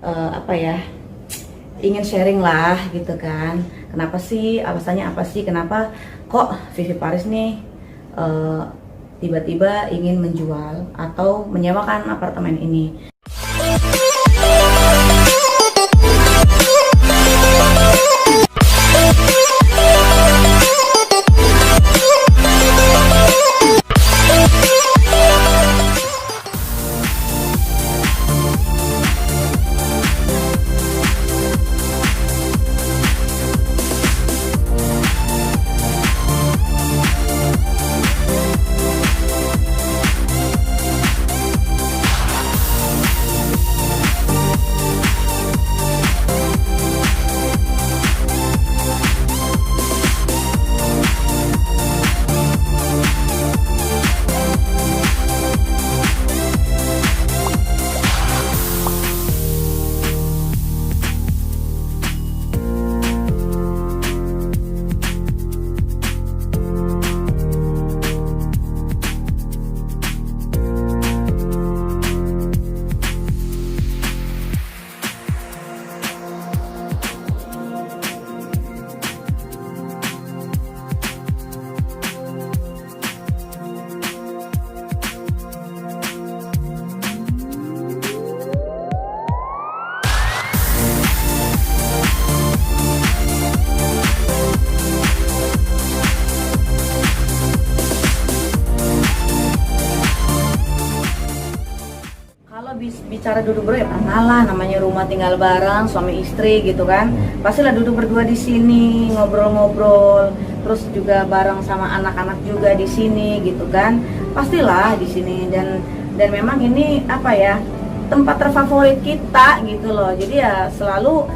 apa ya, ingin sharing lah gitu kan. Kenapa sih, alasannya apa sih, kenapa kok Vivi Paris nih tiba-tiba ingin menjual atau menyewakan apartemen ini. Bicara duduk berdua ya pernah lah, namanya rumah tinggal bareng suami istri gitu kan, pastilah duduk berdua di sini ngobrol-ngobrol, terus juga bareng sama anak-anak juga di sini gitu kan, pastilah di sini. Dan memang ini apa ya, tempat terfavorit kita gitu loh, jadi ya selalu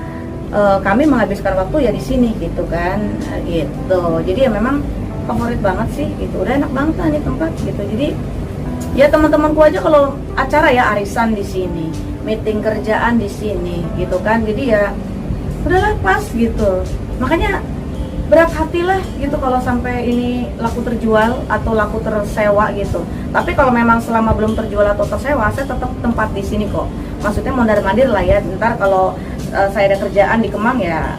kami menghabiskan waktu ya di sini gitu kan, gitu. Jadi ya memang favorit banget sih gitu, udah enak banget lah nih tempat gitu. Jadi ya teman-temanku aja kalau acara ya arisan di sini, meeting kerjaan di sini gitu kan. Jadi ya udahlah pas gitu. Makanya berat hatilah gitu kalau sampai ini laku terjual atau laku tersewa gitu. Tapi kalau memang selama belum terjual atau tersewa, saya tetap tempat di sini kok. Maksudnya mondar-mandir lah ya. Ntar kalau saya ada kerjaan di Kemang ya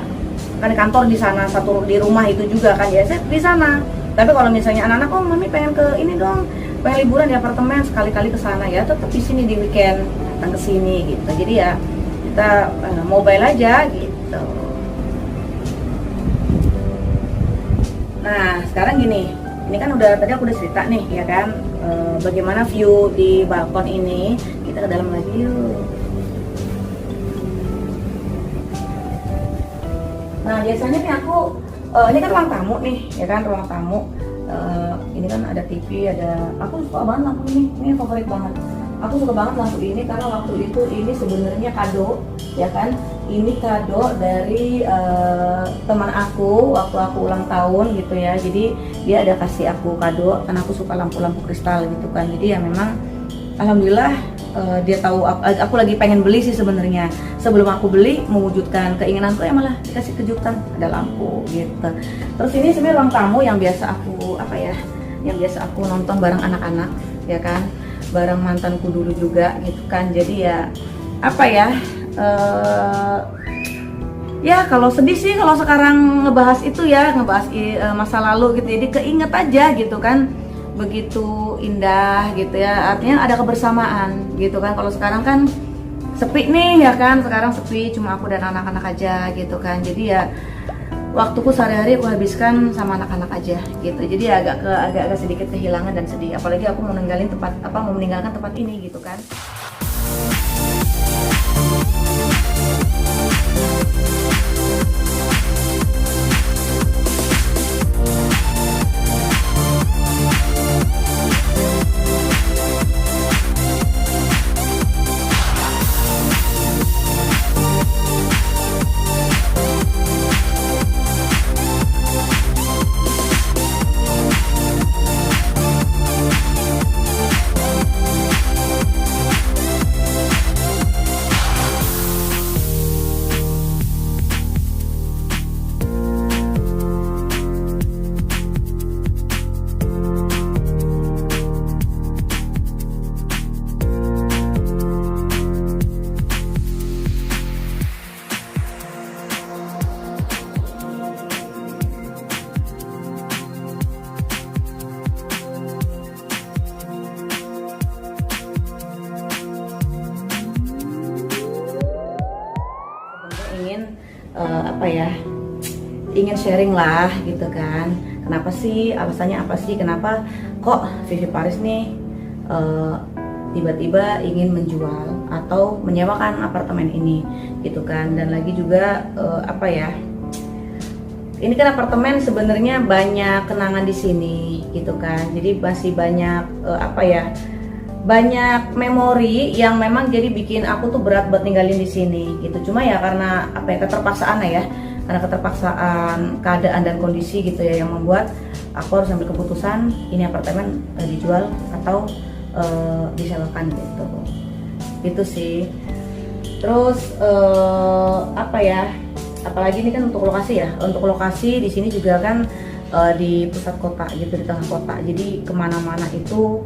kan di kantor di sana, satu di rumah itu juga kan ya saya di sana. Tapi kalau misalnya anak-anak, oh mami pengen ke ini dong, pengen liburan di apartemen, sekali-kali ke sana ya tetap di sini di weekend datang ke sini gitu. Jadi ya kita mobile aja gitu. Nah sekarang gini, ini kan tadi aku udah cerita nih ya kan, bagaimana view di balkon ini. Kita ke dalam lagi yuk. Nah biasanya nih aku ini kan ruang tamu nih ya kan, ruang tamu. Ini kan ada TV, aku suka banget lampu ini favorit banget. Aku suka banget lampu ini karena waktu itu ini sebenarnya kado ya kan. Ini kado dari teman aku waktu aku ulang tahun gitu ya. Jadi dia ada kasih aku kado karena aku suka lampu-lampu kristal gitu kan. Jadi ya memang alhamdulillah dia tahu aku lagi pengen beli sih sebenarnya. Sebelum aku beli mewujudkan keinginanku ya malah dikasih kejutan, ada lampu gitu. Terus ini sebenarnya ruang tamu yang biasa aku nonton bareng anak-anak ya kan, bareng mantanku dulu juga gitu kan. Jadi ya apa ya, ya kalau sedih sih kalau sekarang ngebahas itu ya, ngebahas masa lalu gitu, jadi keinget aja gitu kan, begitu indah gitu ya, artinya ada kebersamaan gitu kan. Kalau sekarang kan sepi nih ya kan, sekarang sepi cuma aku dan anak-anak aja gitu kan. Jadi ya waktuku sehari-hari aku habiskan sama anak-anak aja gitu. Jadi agak sedikit kehilangan dan sedih, apalagi aku mau meninggalkan tempat ini gitu kan. apa ya, ingin sharing lah gitu kan. Kenapa sih, alasannya apa sih, kenapa kok Vivi Paris nih tiba-tiba ingin menjual atau menyewakan apartemen ini gitu kan. Dan lagi juga apa ya, ini kan apartemen sebenarnya banyak kenangan di sini gitu kan. Jadi masih banyak apa ya, banyak memori yang memang jadi bikin aku tuh berat buat ninggalin di sini gitu. Cuma ya karena apa ya, keterpaksaan ya, karena keterpaksaan keadaan dan kondisi gitu ya, yang membuat aku harus ambil keputusan ini apartemen dijual atau disewakan gitu. Itu sih. Terus apa ya, apalagi ini kan untuk lokasi ya, untuk lokasi di sini juga kan di pusat kota gitu, di tengah kota, jadi kemana-mana itu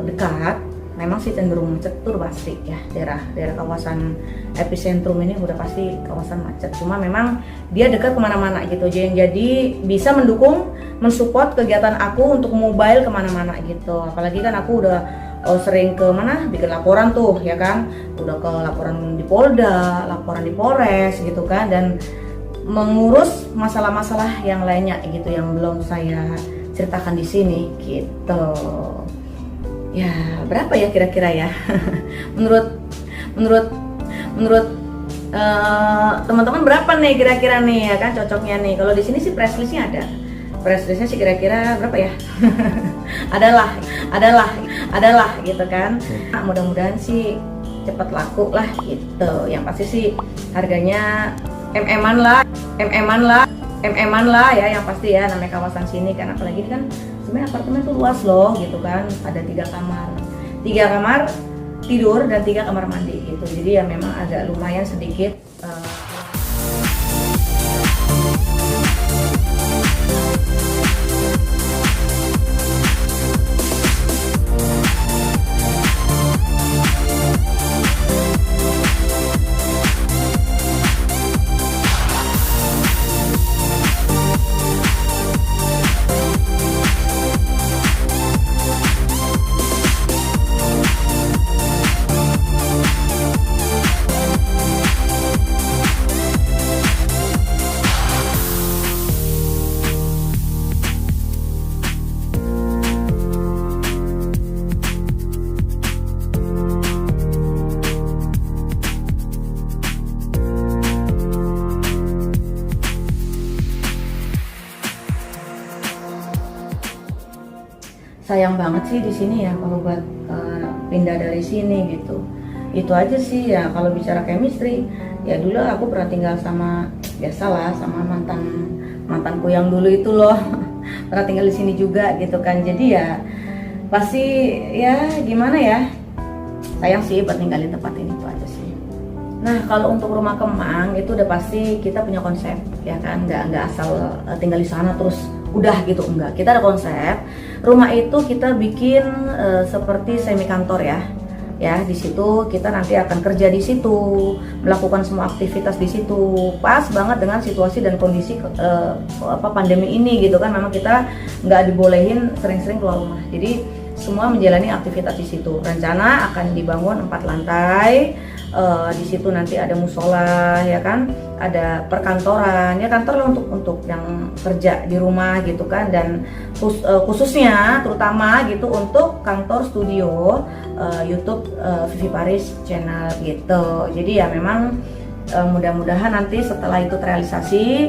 dekat. Memang sih cenderung macet tuh pasti ya, daerah kawasan epicentrum ini udah pasti kawasan macet. Cuma memang dia dekat kemana-mana gitu, jadi bisa mendukung, mensupport kegiatan aku untuk mobile kemana-mana gitu. Apalagi kan aku udah sering ke mana, bikin laporan tuh ya kan, udah ke laporan di Polda, laporan di Polres gitu kan, dan mengurus masalah-masalah yang lainnya gitu yang belum saya ceritakan di sini gitu. Ya berapa ya kira-kira ya? menurut teman-teman berapa nih kira-kira nih ya kan cocoknya nih? Kalau di sini sih press listnya ada. Press listnya sih kira-kira berapa ya? adalah gitu kan. Nah, mudah-mudahan sih cepat laku lah gitu. Yang pasti sih harganya MM-an lah ya, yang pasti ya, namanya kawasan sini kan. Apalagi kan sebenarnya apartemen tuh luas loh gitu kan, ada 3 kamar tidur dan 3 kamar mandi gitu. Jadi ya memang agak lumayan sedikit sayang banget sih di sini ya kalau buat pindah dari sini gitu. Itu aja sih ya. Kalau bicara chemistry ya, dulu aku pernah tinggal sama, biasalah, sama mantanku yang dulu itu loh. Pernah tinggal di sini juga gitu kan. Jadi ya pasti ya gimana ya, sayang sih buat ninggalin tempat ini, itu aja sih. Nah kalau untuk rumah Kemang itu udah pasti kita punya konsep ya kan, nggak asal tinggal di sana terus udah gitu, enggak. Kita ada konsep. Rumah itu kita bikin seperti semi kantor ya. Di situ kita nanti akan kerja di situ, melakukan semua aktivitas di situ. Pas banget dengan situasi dan kondisi pandemi ini gitu kan. Memang kita nggak dibolehin sering-sering keluar rumah. Jadi semua menjalani aktivitas di situ. Rencana akan dibangun 4 lantai. Di situ nanti ada musola ya kan, ada perkantoran ya, kantor lah untuk yang kerja di rumah gitu kan, dan khususnya terutama gitu untuk kantor studio YouTube Vivi Paris channel gitu. Jadi ya memang mudah-mudahan nanti setelah itu terrealisasi,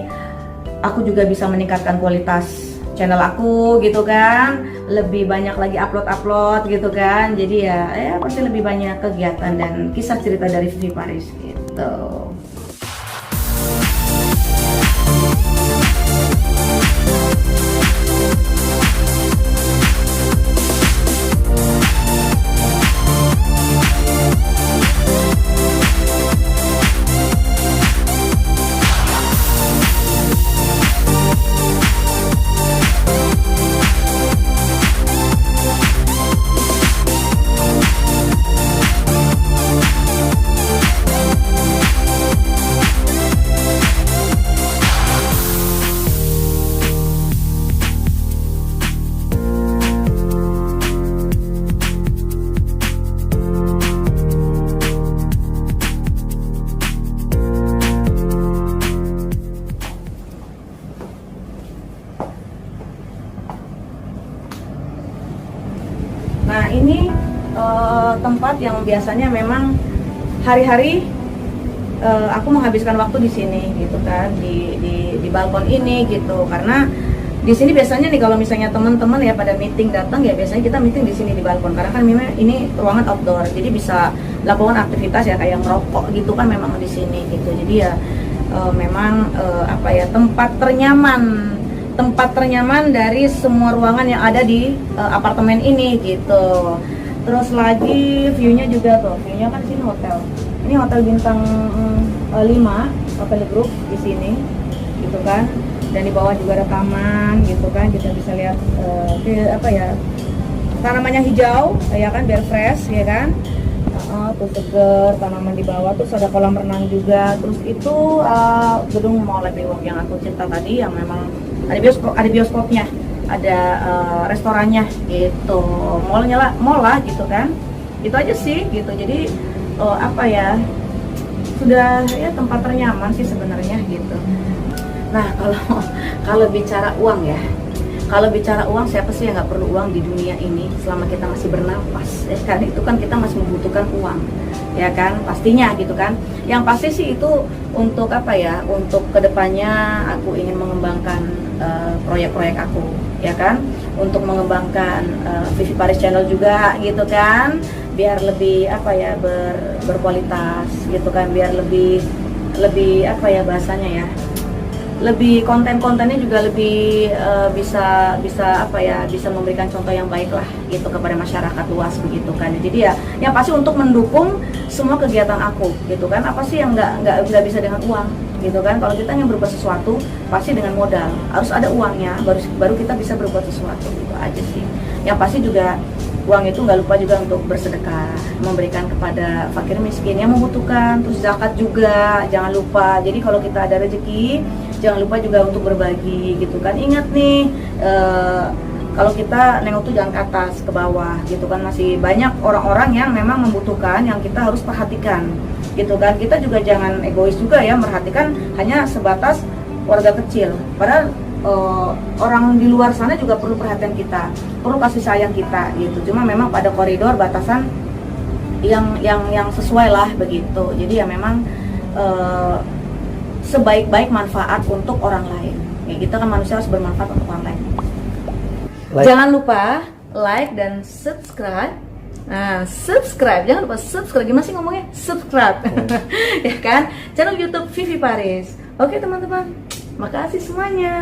aku juga bisa meningkatkan kualitas channel aku gitu kan, lebih banyak lagi upload gitu kan. Jadi ya pasti lebih banyak kegiatan dan kisah cerita dari Vivi Paris gitu. tempat yang biasanya memang hari-hari aku menghabiskan waktu di sini gitu kan, di balkon ini gitu. Karena di sini biasanya nih kalau misalnya teman-teman ya pada meeting datang ya biasanya kita meeting di sini di balkon, karena kan memang ini ruangan outdoor, jadi bisa lakukan aktivitas ya kayak ngerokok gitu kan memang di sini gitu. Jadi ya memang apa ya, tempat ternyaman dari semua ruangan yang ada di apartemen ini gitu. Terus lagi view-nya juga tuh, view-nya kan di sini hotel. Ini hotel bintang 5, hotel group di sini gitu kan. Dan di bawah juga ada taman gitu kan, kita bisa lihat apa ya, tanamannya hijau ya kan, biar fresh ya kan. Tuh seger, tanaman di bawah, terus ada kolam renang juga. Terus itu gedung Mall Happy Walk yang aku cerita tadi, yang memang ada bioskopnya, ada restorannya gitu, mall lah gitu kan. Itu aja sih gitu. Jadi apa ya, sudah ya tempat ternyaman sih sebenarnya gitu. Nah kalau bicara uang ya, siapa sih yang nggak perlu uang di dunia ini selama kita masih bernafas ya kan? Itu kan kita masih membutuhkan uang ya kan, pastinya gitu kan. Yang pasti sih itu untuk apa ya, untuk kedepannya aku ingin mengembangkan proyek-proyek aku ya kan, untuk mengembangkan Vivi Paris Channel juga gitu kan, biar lebih apa ya, berkualitas gitu kan, biar lebih apa ya bahasanya ya, lebih kontennya juga lebih bisa apa ya, bisa memberikan contoh yang baik lah gitu kepada masyarakat luas begitu kan. Jadi ya yang pasti untuk mendukung semua kegiatan aku gitu kan. Apa sih yang nggak bisa dengan uang gitu kan? Kalau kita ingin berbuat sesuatu pasti dengan modal, harus ada uangnya baru kita bisa berbuat sesuatu, gitu aja sih. Yang pasti juga uang itu nggak lupa juga untuk bersedekah, memberikan kepada fakir miskin yang membutuhkan. Terus zakat juga jangan lupa. Jadi kalau kita ada rezeki, jangan lupa juga untuk berbagi gitu kan. Ingat nih, kalau kita nengok tuh jangan ke atas, ke bawah gitu kan. Masih banyak orang-orang yang memang membutuhkan, yang kita harus perhatikan gitu kan. Kita juga jangan egois juga ya, merhatikan hanya sebatas warga kecil. Padahal orang di luar sana juga perlu perhatian kita, perlu kasih sayang kita gitu. Cuma memang pada koridor batasan yang sesuai lah begitu. Jadi ya memang sebaik-baik manfaat untuk orang lain. Ya, kita kan manusia harus bermanfaat untuk orang lain. Jangan lupa like dan subscribe. Nah, subscribe, jangan lupa subscribe. Gimana sih ngomongnya? Subscribe. Ya kan? Channel YouTube Vivi Paris. Oke teman-teman, makasih semuanya.